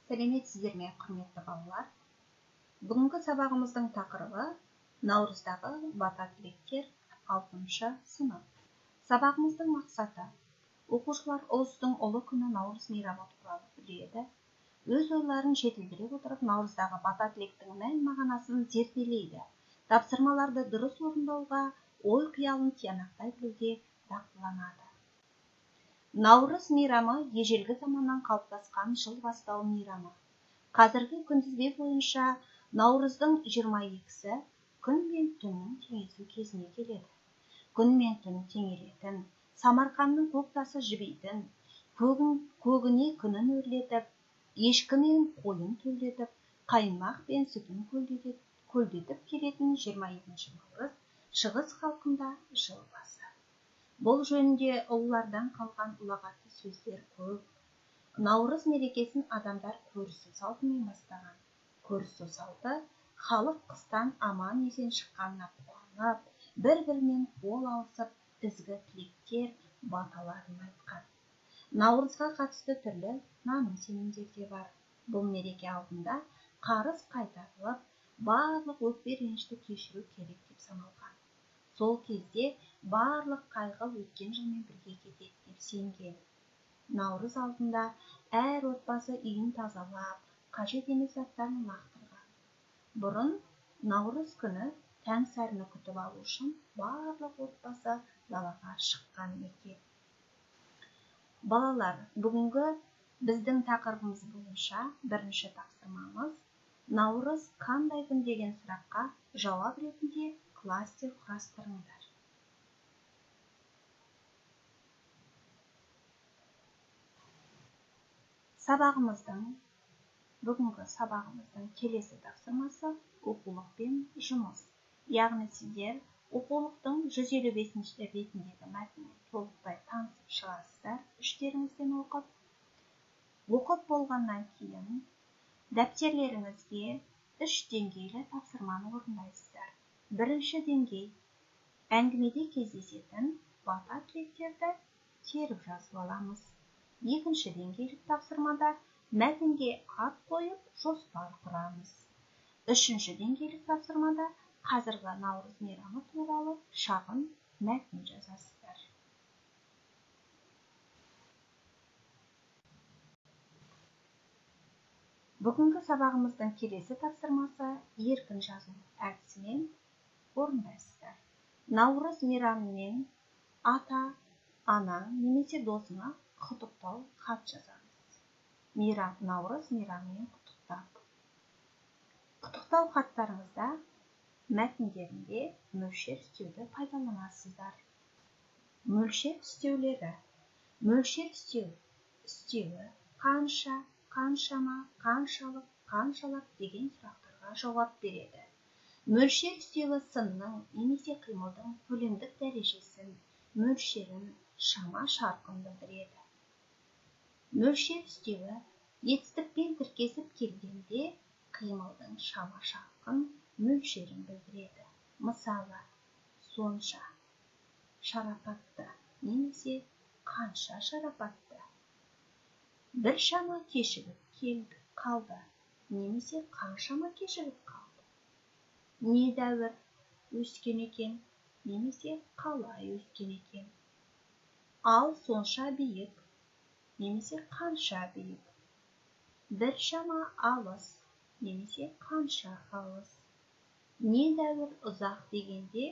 Сәлеметсіздер ме, құрметті балалар? Бүгінгі сабағымыздың тақырыбы наурыздағы бата тілектер 6-шы сынып. Сабағымыздың мақсаты: оқушылар ұлыстың ұлы күні наурыз мейрамы туралы біледі. Өз ойларын жетілдіре отырып, наурыздағы бата тілектің мән-мағынасын зерделейді. Тапсырмаларды дұрыс орындауға, ой қиялын тиянақтай білуге дағдыланады. Наурыз мейрамы ежелгі заманнан қалыптасқан жыл бастау мейрамы. Қазіргі күнтізбе бойынша наурыздың 22-сі күн мен түннің теңесу кезіне келеді. Күн мен түн теңелетін, Самарқанның көк тасы жібейтін, көгіне күнін өрлетіп, ешкі мен қойын төлдетіп, қаймақ пен сүтін көлдетіп келетін 22-ші наурыз шығыс халқында жыл басы. Бұл жөнінде ұлылардан қалған ұлағатты сөздер көп. Наурыз мерекесін адамдар көрісу салтымен бастаған. Көрісу салты халық қыстан аман есен шыққанына қуанып, бір-бірімен қол алысып, ізгі тілектер, баталарын айтқан. Наурызға қатысты түрлі наным-сенімдер де бар. Бұл мереке алдында қарыз қайтарылып, барлық өкпе ренішті кешіру керек деп саналған. Сол кезде барлық қайғы өткен жылмен бірге кетеді деп сенген. Наурыз алдында әр отбасы үйін тазалап, қажет емес заттарын лақтырған. Бұрын наурыз күні Таңсәріні күтіп алу үшін барлық отбасы далаға шыққан екен. Балалар, бүгінгі біздің тақырыбымыз бойынша бірінші тапсырмамыз наурыз қандай күн деген сұраққа жауап ретінде кластер құрастырыңдар. Бүгінгі сабағымыздың келесі тапсырмасы оқулықпен жұмыс. Яғни сіздер оқулықтың 155-ші бетіндегі мәтінмен толықтай танысып шығасыздар, іштеріңізден оқып. Оқып болғаннан кейін дәптерлеріңізге 3 деңгейлі тапсырманы орындайсыздар. Бірінші деңгей: әңгімеде кездесетін бата тілектерді теріп жазып аламыз. Екінші деңгейлік тапсырмада мәтінге ат қойып жоспар құрамыз. Үшінші деңгейлік тапсырмада қазіргі наурыз мейрамы туралы шағын мәтін жазасыздар. Бүгінгі сабағымыздың келесі тапсырмасы еркін жазу әдісімен орындайсыздар. Наурыз мейрамымен ата, ана немесе досыңа құттықтау хат жазамыз. Наурыз мейрамымен құттықтап. Құттықтау хаттарыңызда мәтіндерінде мөлшер үстеуді пайдаланасыздар. Мөлшер үстеулері: мөлшер үстеуі қанша, қаншама, қаншалық, қаншалап деген сұрақтарға жауап береді. Мөлшер үстеуі сынның немесе қимылдың көлемдік дәрежесін, мөлшерін, шама шарқын білдіреді. Мөлшер үстеуі етістікпен тіркесіп келгенде қимылдың шама шарқын, мөлшерін білдіреді. Мысалы, сонша шарапатты немесе қанша шарапатты. Бір шама кешігіп қалды немесе қаншама кешігіп қалды. Недәуір өскен екен немесе қалай өскен екен. Ал сонша биік немесе қанша биік. Бір шама алыс немесе қанша алыс. Недәуір ұзақ дегенде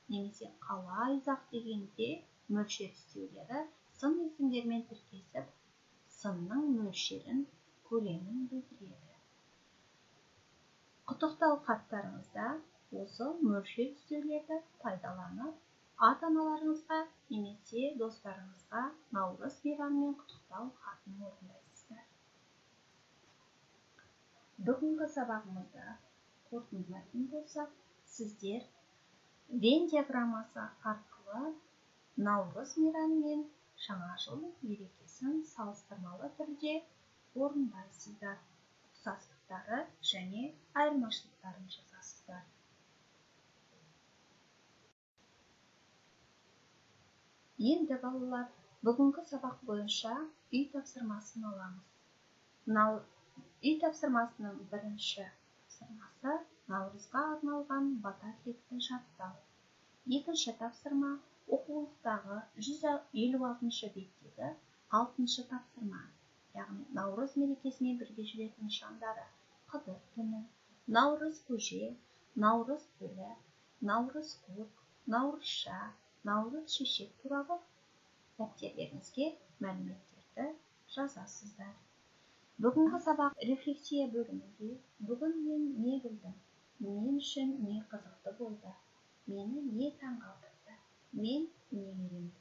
немесе қалай ұзақ дегенде мөлшер үстеулері сын есімдермен тіркесіп, сынның мөлшерін, көлемін білдіреді. Құттықтау хаттарыңызда осы мөлшер үстеулерді пайдаланып, ата-аналарыңызға немесе достарыңызға наурыз мейрамымен құттықтау хатын орындайсыздар. Бүгінгі сабағымызда қорытындылайтын болсақ, сіздер Вен диаграммасы арқылы наурыз мейрамы мен жаңа жыл мерекесін салыстырмалы түрде орындайсыздар. Ұқсастықтары және айырмашылықтарын жазасыздар. Енді балалар, бүгінгі сабақ бойынша үй тапсырмасын аламыз. Үй тапсырмасының бірінші тапсырмасы наурызға арналған бата тілекті жаттау. Екінші тапсырма оқулықтағы 156 беттегі 6 тапсырма. Яғни наурыз мерекесімен бірге жүретін шамдары Қыдыр түні, наурыз көже, наурыз гүлі, наурыз көк, наурызша, наурыз шешек туралы дәптерлеріңізге мәліметтерді жазасыздар. Бүгінгі сабақ рефлексия бөлімінде бүгін мен не білдім, мен үшін не қызықты болды, мені не таңғалдырды, мен не үйрендім.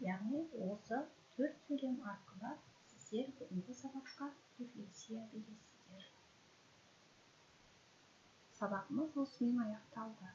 Яғни осы 4 сөйлем арқылы сіздер бүгінгі сабаққа рефлексия бересіздер. Сабағымыз осымен аяқталды.